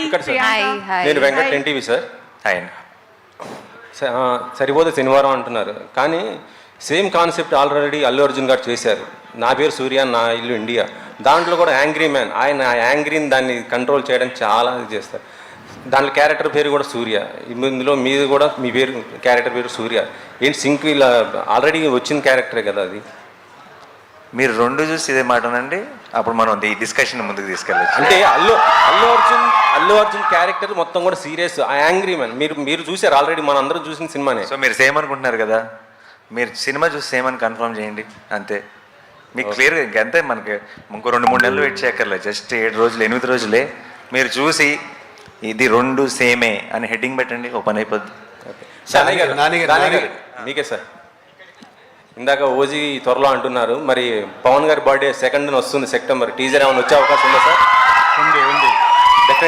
ఇక్కడ sir hi నేను Venkat NTV sir. Hi అండి. సరిపోతే శనివారం అంటున్నారు కానీ same concept already Allu Arjun గారు చేశారు. నా పేరు సూర్య, నా ఇల్లు ఇండియా. దాంట్లో కూడా యాంగ్రీ మ్యాన్, ఆయన యాంగ్రీని దాన్ని కంట్రోల్ చేయడానికి చాలా ఇది చేస్తారు. దాంట్లో క్యారెక్టర్ పేరు కూడా సూర్య. ఇందులో మీది కూడా మీ పేరు క్యారెక్టర్ పేరు సూర్య. ఏంటి సింక్ ఇలా ఆల్రెడీ వచ్చిన క్యారెక్టరే కదా అది. మీరు రెండు చూసి ఇదే మాటనండి, అప్పుడు మనం ఈ డిస్కషన్ ముందుకు తీసుకెళ్ళచ్చు. అంటే అల్లు అర్జున్ క్యారెక్టర్ మొత్తం కూడా సీరియస్, ఆ యాంగ్రీ మ్యాన్ మీరు చూసారు ఆల్రెడీ, మన అందరూ చూసిన సినిమానే. సో మీరు సేమ్ అనుకుంటున్నారు కదా, మీరు సినిమా చూసి సేమ్ అని కన్ఫర్మ్ చేయండి అంతే. మీకు క్లియర్గా ఇంకంతే, మనకి ఇంకో 2-3 నెలలు వెయిట్ చేయక్కర్లేదు. జస్ట్ 7 రోజులు 8 రోజులే. మీరు చూసి ఇది రెండు సేమే అని హెడ్డింగ్ పెట్టండి, ఓపెన్ అయిపోద్ది. మీకే సార్. ఇందాక ఓజీ త్వరలో అంటున్నారు, మరి పవన్ గారి బర్త్డే 2nd వస్తుంది సెప్టెంబర్. టీజర్ ఏమైనా వచ్చే అవకాశం ఉందా సార్?